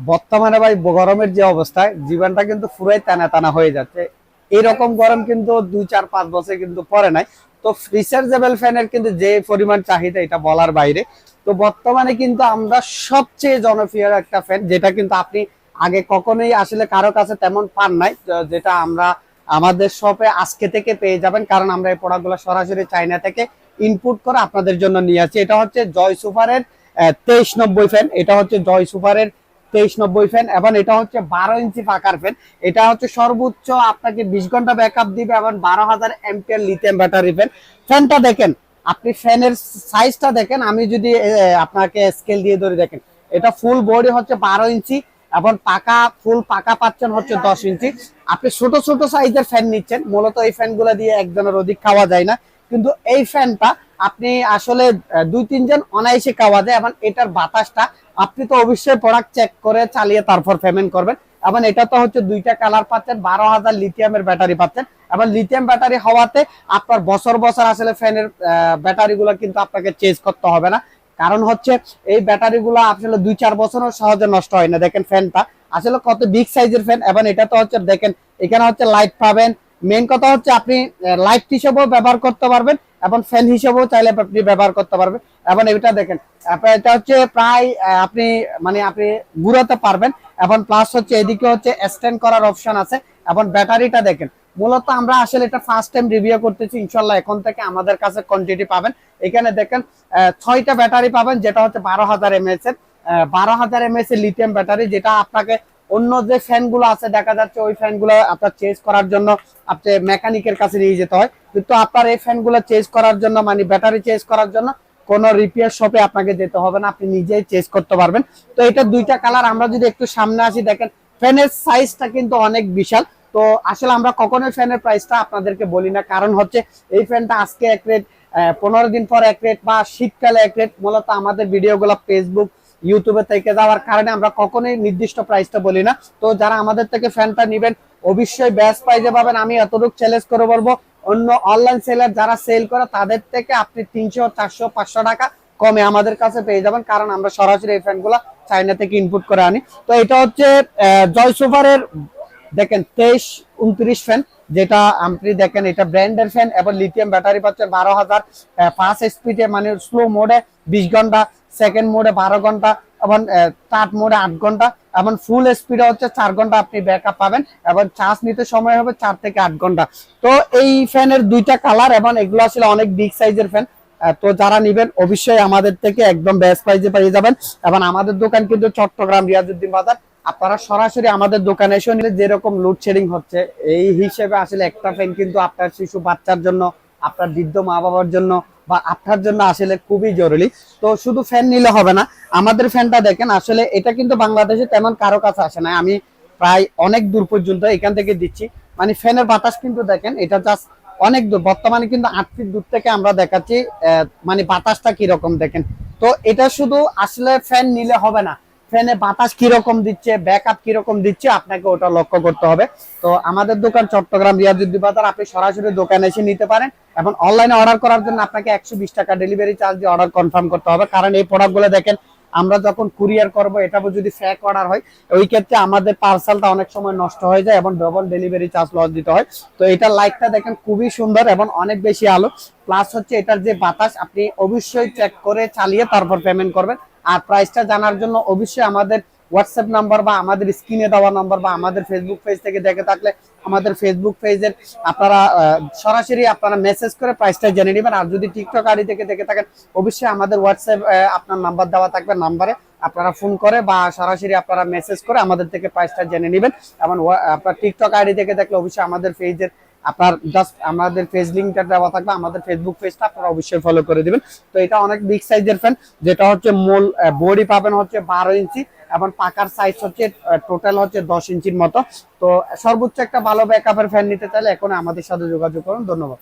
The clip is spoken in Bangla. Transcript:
বর্তমানে ভাই গরমের যে অবস্থায় জীবনটা কিন্তু পুরাই টানা টানা হয়ে যাচ্ছে। এইরকম গরম কিন্তু 2 4 5 বছর কিন্তু পরে নাই। তো রিচার্জেবল ফ্যানের কিন্তু যে পরিমাণ চাহিদা এটা বলার বাইরে। তো বর্তমানে কিন্তু আমরা সবচেয়ে জনপ্রিয় একটা ফ্যান, যেটা কিন্তু আপনি আগে কখনোই আসলে কারো কাছে তেমন পান নাই, যেটা আমরা আমাদের শপে আজকে থেকে পেয়ে যাবেন, কারণ আমরা এই প্রোডাক্টগুলো সরাসরি চায়না থেকে ইনপুট করে আপনাদের জন্য নিয়ে আসছি। এটা হচ্ছে জয় সুপারের 2390 ফ্যান। এটা হচ্ছে জয় সুপারের 2390 ফ্যান, এবং এটা হচ্ছে 12 ইঞ্চি পাকার ফ্যান। এটা হচ্ছে সর্বোচ্চ আপনাকে 20 ঘন্টা ব্যাকআপ দিবে, এবং 12,000 লিথিয়াম ব্যাটারি ফ্যান। ফ্যানটা দেখেন, আপনি ফ্যানের সাইজটা দেখেন, আমি যদি আপনাকে স্কেল দিয়ে ধরে দেখেন, এটা ফুল বডি হচ্ছে 12 ইঞ্চি, এবং পাকা ফুল পাকা পাচ্ছেন হচ্ছে 10 ইঞ্চি। আপনি ছোট ছোট সাইজের ফ্যান নিচ্ছেন, মূলত এই ফ্যানগুলো দিয়ে একজনের অধিক খাওয়া যায় না, কিন্তু এই ফ্যানটা আপনি আসলে 2 3 জন অনায়াসে খাওয়া যায়। এবং এটার বাতাসটা আপনি তো অবশ্যই প্রোডাক্ট চেক করে চালিয়ে তারপর পেমেন্ট করবেন। এবং এটা তো হচ্ছে দুইটা কালার পাচ্ছেন, 12,000 লিথিয়ামের ব্যাটারি পাচ্ছেন। এবং লিথিয়াম ব্যাটারি হওয়াতে আপনার বছর বছর আসলে ফ্যানের ব্যাটারিগুলো কিন্তু আপনাকে চেঞ্জ করতে হবে না। কারণ হচ্ছে এই ব্যাটারিগুলো আসলে 2 4 বছরও সহজে নষ্ট হয় না। দেখেন ফ্যানটা আসলে কত বিগ সাইজের ফ্যান, এবং এটা তো হচ্ছে দেখেন এখানে হচ্ছে লাইট পাবেন। মেইন কথা হচ্ছে আপনি লাইট হিসেবেও ব্যবহার করতে পারবেন, এবং ফ্যান হিসেবেও চাইলে আপনি ব্যবহার করতে পারবেন। এবং এটা দেখেন, এটা হচ্ছে প্রায় আপনি আপনি ঘুরাতে পারবেন, এবং প্লাস হচ্ছে এদিকে হচ্ছে স্ট্যান্ড করার অপশন আছে। এবং ব্যাটারিটা দেখেন, মূলত আমরা আসলে এটা ফার্স্ট টাইম রিভিউ করতেছি, ইনশাল্লাহ এখন থেকে আমাদের কাছে কোয়ান্টিটি পাবেন। এখানে দেখেন 6টা ব্যাটারি পাবেন, যেটা হচ্ছে 12,000 mAh এর 12,000 mAh এর লিথিয়াম ব্যাটারি, যেটা আপনাকে অন্য যে ফ্যানগুলো আছে দেখা যাচ্ছে ওই ফ্যানগুলো আপনার চেঞ্জ করার জন্য আপনি মেকানিকের কাছে নিয়ে যেতে হয়, কিন্তু আপনার এই ফ্যানগুলো চেঞ্জ করার জন্য ব্যাটারি চেঞ্জ করার জন্য কোন রিপেয়ার শপে আপনাকে যেতে হবে না, আপনি নিজেই চেঞ্জ করতে পারবেন। তো এটা দুইটা কালার। আমরা যদি একটু সামনে আসি, দেখেন ফ্যানের সাইজটা কিন্তু অনেক বিশাল। তো আসলে আমরা কখনোই ফ্যানের প্রাইসটা আপনাদেরকে বলি না, কারণ হচ্ছে এই ফ্যানটা আজকে এক রেট, 15 দিন পর এক রেট, বা শীতকালে এক রেট। মূলত আমাদের ভিডিওগুলো ফেসবুক ইউটিউবে থেকে যাওয়ার কারণে আমরা কখনোই নির্দিষ্ট প্রাইসটা বলি না। তো যারা আমাদের থেকে ফ্যানটা নেবেন অবশ্যই বেস্ট প্রাইসে পাবেন। আমি এতটুকু চ্যালেঞ্জ করে বলবো, অন্য অনলাইন সেলার যারা সেল করে তাদের থেকে আপনি 300 400 500 টাকা কমে আমাদের কাছে পেয়ে যাবেন, কারণ আমরা সরাসরি এই ফ্যানগুলো চায়না থেকে ইনপুট করে আনি। তো এটা হচ্ছে জয় সুপারের দেখেন 2329 ফ্যান, যেটা আপনি দেখেন এটা ব্র্যান্ডের ফ্যান, এবং লিথিয়াম ব্যাটারি পাচ্ছেন 12,000। ফার্স্ট স্পিডে স্লো মোডে 20 ঘন্টা, সেকেন্ড মোডে 12 ঘন্টা, এবং থার্ড মোডে 8 ঘন্টা, এবং ফুল স্পিডে হচ্ছে 4 ঘন্টা আপনি ব্যাকআপ পাবেন, এবং চার্জ নিতে সময় হবে 4 থেকে 8 ঘন্টা। তো এই ফ্যানের দুইটা কালার, এবং এগুলো আসলে অনেক বিগ সাইজের ফ্যান। তো যারা নিবেন অবশ্যই আমাদের থেকে একদম বেস্ট প্রাইসে পেয়ে যাবেন। এবং আমাদের দোকান কিন্তু চট্টগ্রাম রিয়াজউদ্দিন বাজার। আপনারা সরাসরি আমাদের দোকানে এসে নিলে, যেরকম লোডশেডিং হচ্ছে এই হিসেবে আসলে একটা ফ্যান কিন্তু আপনার শিশু বাচ্চার জন্য, আপনার বৃদ্ধ মা বাবার জন্য, বা আপনার জন্য আসলে খুবই জরুরি। তো শুধু ফ্যান নিলে হবে না, আমাদের ফ্যানটা দেখেন আসলে এটা কিন্তু বাংলাদেশে তেমন কারো কাছে আসে না। আমি প্রায় অনেক দূর পর্যন্ত এখান থেকে দিচ্ছি। ফ্যানের বাতাস কিন্তু দেখেন, এটা জাস্ট অনেক দূর, বর্তমানে কিন্তু 8 ফিট দূর থেকে আমরা দেখাচ্ছি বাতাসটা কিরকম দেখেন। তো এটা শুধু আসলে ফ্যান নিলে হবে না, ফ্যানে বাতাস কিরকম দিচ্ছে, ব্যাকআপ কিরকম দিচ্ছে, আপনাকে ওটা লক্ষ্য করতে হবে। তো আমাদের দোকান চট্টগ্রাম রিয়াজউদ্দিন বাজার, আপনি সরাসরি দোকানে এসে নিতে পারেন। এবং অনলাইনে অর্ডার করার জন্য আপনাকে 120 টাকা ডেলিভারি চার্জ দিয়ে অর্ডার কনফার্ম করতে হবে, কারণ এই প্রোডাক্টগুলো দেখেন আমরা যখন কুরিয়ার করব, এটা যদি ফেক অর্ডার হয়, ওই ক্ষেত্রে আমাদের পার্সেলটা অনেক সময় নষ্ট হয়ে যায়, এবং ডবল ডেলিভারি চার্জ লস দিতে হয়। তো এটা লাইটটা দেখেন খুবই সুন্দর, এবং অনেক বেশি আলো, প্লাস হচ্ছে এটার যে বাতাস, আপনি অবশ্যই চেক করে চালিয়ে তারপর পেমেন্ট করবেন। আর প্রাইসটা জানার জন্য অবশ্যই আমাদের হোয়াটসঅ্যাপ নাম্বার, বা আমাদের স্ক্রিনে দেওয়া নাম্বার, বা আমাদের ফেসবুক পেজ থেকে দেখে থাকলে আমাদের ফেসবুক পেজের আপনারা সরাসরি আপনারা মেসেজ করে প্রাইসটা জেনে নেবেন। আর যদি টিকটক আইডি থেকে দেখে থাকেন অবশ্যই আমাদের হোয়াটসঅ্যাপ আপনার নাম্বার দেওয়া থাকবে, নাম্বারে আপনারা ফোন করে বা সরাসরি আপনারা মেসেজ করে আমাদের থেকে প্রাইসটা জেনে নেবেন। এবং আপনার টিকটক আইডি থেকে দেখলে অবশ্যই আমাদের পেজের আপনার জাস্ট আমাদের পেজ লিংকটা দেওয়া থাকবে, আমাদের ফেসবুক পেজটা আপনারা অবশ্যই ফলো করে দিবেন। তো এটা অনেক বিগ সাইজের ফ্যান, যেটা হচ্ছে মূল বডি পাবেন হচ্ছে 12 ইঞ্চি, এবং পাকার সাইজ হচ্ছে টোটাল হচ্ছে 10 ইঞ্চির মতো। তো সর্বোচ্চ একটা ভালো ব্যাকআপের ফ্যান নিতে চাইলে এখন আমাদের সাথে যোগাযোগ করুন। ধন্যবাদ।